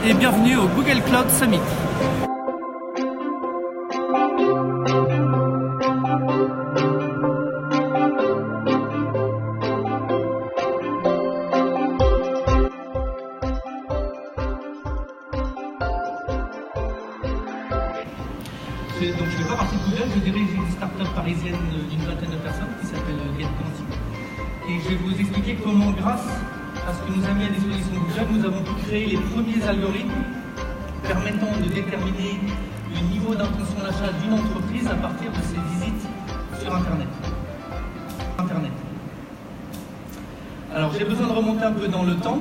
et bienvenue au Google Cloud Summit. Donc je ne fais pas partie de Google, je dirige une start-up parisienne d'une vingtaine de personnes qui s'appelle GetQuanti. Et je vais vous expliquer comment, grâce à ce que nous a mis à disposition Google, nous avons pu créer les premiers algorithmes permettant de déterminer le niveau d'intention d'achat d'une entreprise à partir de ses visites sur Internet. Alors j'ai besoin de remonter un peu dans le temps.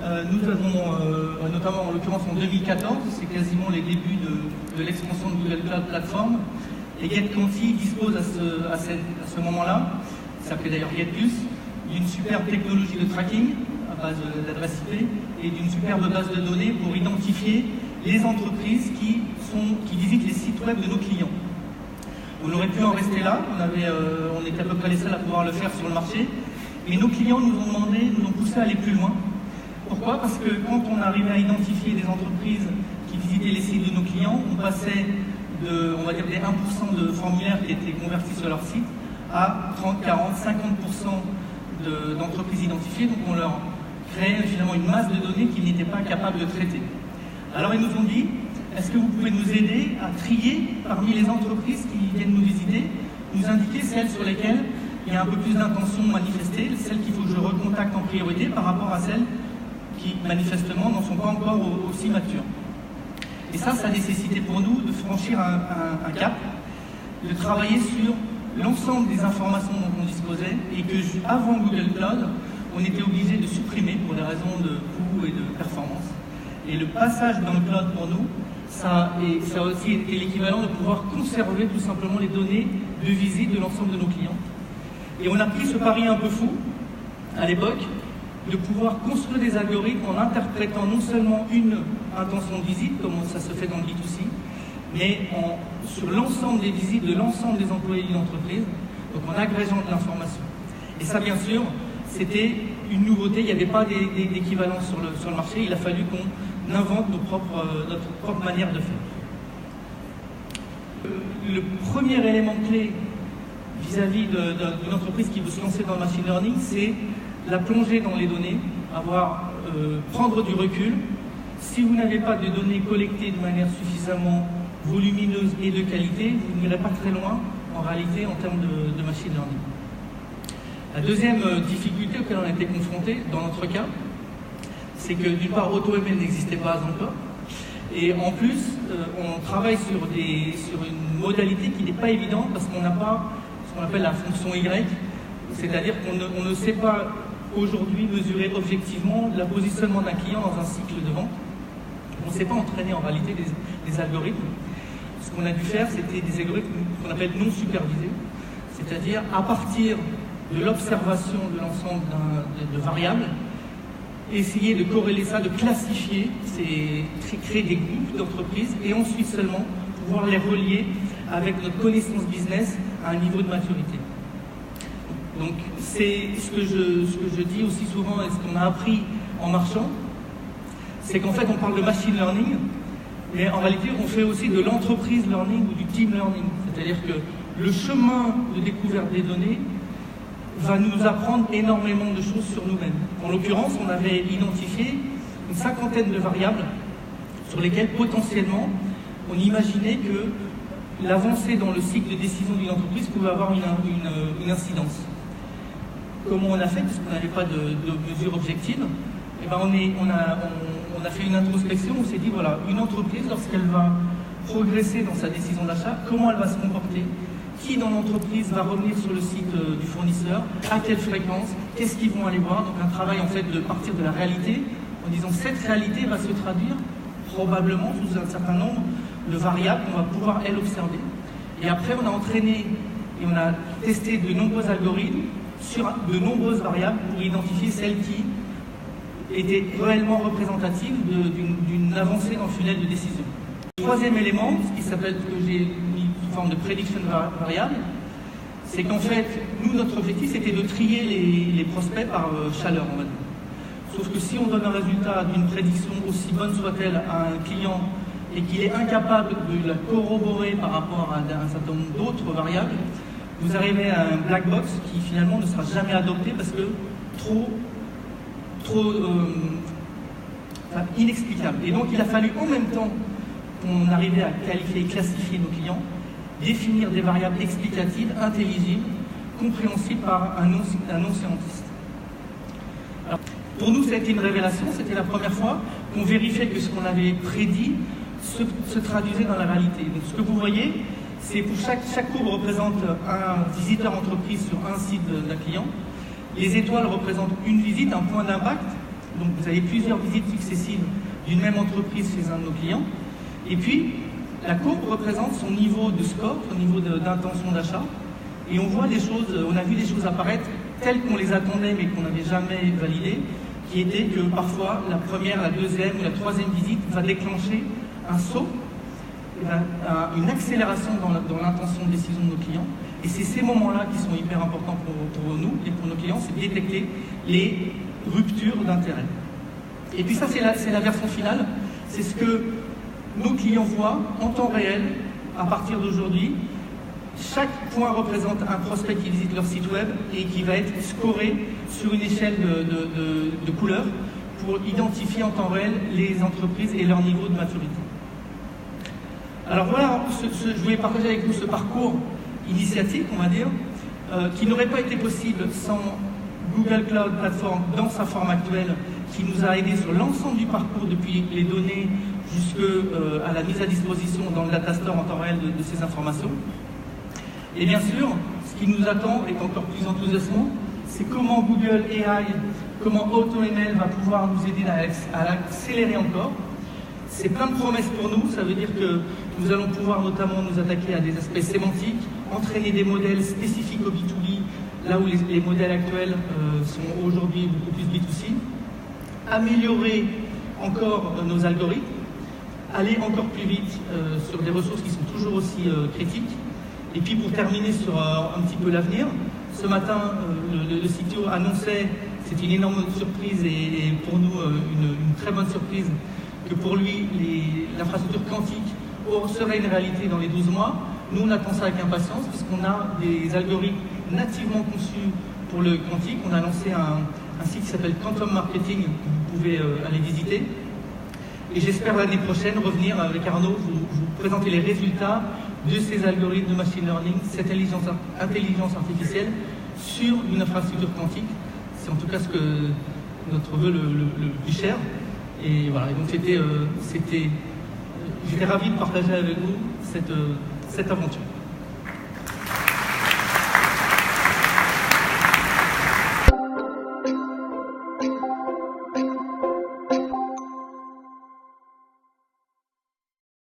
Nous avons, notamment en l'occurrence en 2014, c'est quasiment les débuts de l'expansion de Google Cloud Platform. Et GetQuanti dispose à ce moment-là, ça s'appelait d'ailleurs GetPlus, d'une superbe technologie de tracking à base d'adresse IP et d'une superbe base de données pour identifier les entreprises qui visitent les sites web de nos clients. On aurait pu en rester là, on était à peu près les seuls à pouvoir le faire sur le marché, mais nos clients nous ont poussé à aller plus loin. Pourquoi? Parce que quand on arrivait à identifier des entreprises qui visitaient les sites de nos clients, on passait on va dire des 1% de formulaires qui étaient convertis sur leur site à 30, 40, 50% d'entreprises identifiées. Donc on leur créait finalement une masse de données qu'ils n'étaient pas capables de traiter. Alors ils nous ont dit, est-ce que vous pouvez nous aider à trier parmi les entreprises qui viennent nous visiter, nous indiquer celles sur lesquelles il y a un peu plus d'intention manifestée, celles qu'il faut que je recontacte en priorité par rapport à celles qui manifestement n'en sont pas encore aussi matures. Et ça nécessitait pour nous de franchir un cap, de travailler sur l'ensemble des informations dont on disposait et que avant Google Cloud, on était obligé de supprimer pour des raisons de coût et de performance. Et le passage dans le cloud pour nous, ça a aussi été l'équivalent de pouvoir conserver tout simplement les données de visite de l'ensemble de nos clients. Et on a pris ce pari un peu fou à l'époque, de pouvoir construire des algorithmes en interprétant non seulement une intention de visite, comme ça se fait dans le B2C, mais sur l'ensemble des visites de l'ensemble des employés d'une entreprise, donc en agrégeant de l'information. Et ça, bien sûr, c'était une nouveauté, il n'y avait pas d'équivalent sur le marché, il a fallu qu'on invente notre propre manière de faire. Le premier élément clé vis-à-vis d'une entreprise qui veut se lancer dans le machine learning, c'est la plongée dans les données, prendre du recul. Si vous n'avez pas de données collectées de manière suffisamment volumineuse et de qualité, vous n'irez pas très loin en réalité en termes de machine learning. La deuxième difficulté auquel on a été confronté dans notre cas, c'est que d'une part AutoML n'existait pas encore, et en plus on travaille sur une modalité qui n'est pas évidente parce qu'on n'a pas ce qu'on appelle la fonction Y, c'est-à-dire qu'on ne sait pas aujourd'hui mesurer objectivement le positionnement d'un client dans un cycle de vente. On ne s'est pas entraîné en réalité des algorithmes. Ce qu'on a dû faire, c'était des algorithmes qu'on appelle non supervisés, c'est-à-dire à partir de l'observation de l'ensemble de variables, essayer de corréler ça, de classifier, créer des groupes d'entreprises et ensuite seulement pouvoir les relier avec notre connaissance business à un niveau de maturité. Donc c'est ce que je dis aussi souvent et ce qu'on a appris en marchant, c'est qu'en fait on parle de machine learning, mais en réalité on fait aussi de l'entreprise learning ou du team learning. C'est-à-dire que le chemin de découverte des données va nous apprendre énormément de choses sur nous-mêmes. En l'occurrence, on avait identifié une cinquantaine de variables sur lesquelles potentiellement on imaginait que l'avancée dans le cycle de décision d'une entreprise pouvait avoir une incidence. Comment on a fait, puisqu'on n'avait pas de mesure objective, eh ben on a fait une introspection, on s'est dit voilà, une entreprise, lorsqu'elle va progresser dans sa décision d'achat, comment elle va se comporter, qui dans l'entreprise va revenir sur le site du fournisseur, à quelle fréquence, qu'est-ce qu'ils vont aller voir, donc un travail en fait de partir de la réalité, en disant cette réalité va se traduire probablement sous un certain nombre de variables qu'on va pouvoir elle observer. Et après on a entraîné et on a testé de nombreux algorithmes sur de nombreuses variables pour identifier celles qui étaient réellement représentatives d'une avancée dans le funnel de décision. Le troisième élément, ce qui s'appelle, que j'ai mis sous forme de prediction variable, c'est qu'en fait, nous, notre objectif, c'était de trier les prospects par chaleur, on va dire. Sauf que si on donne un résultat d'une prédiction aussi bonne soit-elle à un client et qu'il est incapable de la corroborer par rapport à un certain nombre d'autres variables, vous arrivez à un black box qui finalement ne sera jamais adopté parce que trop inexplicable. Et donc il a fallu en même temps qu'on arrivait à qualifier et classifier nos clients, définir des variables explicatives, intelligibles, compréhensibles par un non-scientiste. Pour nous, ça a été une révélation, c'était la première fois qu'on vérifiait que ce qu'on avait prédit se traduisait dans la réalité. Donc ce que vous voyez, c'est pour chaque courbe représente un visiteur entreprise sur un site d'un client. Les étoiles représentent une visite, un point d'impact. Donc vous avez plusieurs visites successives d'une même entreprise chez un de nos clients. Et puis, la courbe représente son niveau de score, son niveau d'intention d'achat. Et on voit les choses, on a vu des choses apparaître telles qu'on les attendait mais qu'on n'avait jamais validées, qui était que parfois la première, la deuxième ou la troisième visite va déclencher un saut, une accélération dans l'intention de décision de nos clients. Et c'est ces moments-là qui sont hyper importants pour nous et pour nos clients, c'est détecter les ruptures d'intérêt. Et puis ça, c'est la version finale. C'est ce que nos clients voient en temps réel à partir d'aujourd'hui. Chaque point représente un prospect qui visite leur site web et qui va être scoré sur une échelle de couleurs pour identifier en temps réel les entreprises et leur niveau de maturité. Alors voilà, je voulais partager avec vous ce parcours initiatique, on va dire, qui n'aurait pas été possible sans Google Cloud Platform dans sa forme actuelle, qui nous a aidés sur l'ensemble du parcours depuis les données jusqu'à la mise à disposition dans le data store en temps réel de ces informations. Et bien sûr, ce qui nous attend est encore plus enthousiasmant, c'est comment Google AI, comment AutoML va pouvoir nous aider à l'accélérer encore. C'est plein de promesses pour nous, ça veut dire que nous allons pouvoir notamment nous attaquer à des aspects sémantiques, entraîner des modèles spécifiques au B2B, là où les modèles actuels sont aujourd'hui beaucoup plus B2C, améliorer encore nos algorithmes, aller encore plus vite sur des ressources qui sont toujours aussi critiques. Et puis pour terminer sur un petit peu l'avenir, ce matin le CTO annonçait, c'est une énorme surprise et pour nous une très bonne surprise, que pour lui l'infrastructure quantique serait une réalité dans les 12 mois. Nous on attend ça avec impatience puisqu'on a des algorithmes nativement conçus pour le quantique. On a lancé un site qui s'appelle Quantum Marketing, que vous pouvez aller visiter. Et j'espère l'année prochaine revenir avec Arnaud, vous présenter les résultats de ces algorithmes de machine learning, cette intelligence artificielle sur une infrastructure quantique. C'est en tout cas ce que notre vœu le plus cher. Et voilà, et donc j'étais ravi de partager avec vous cette aventure.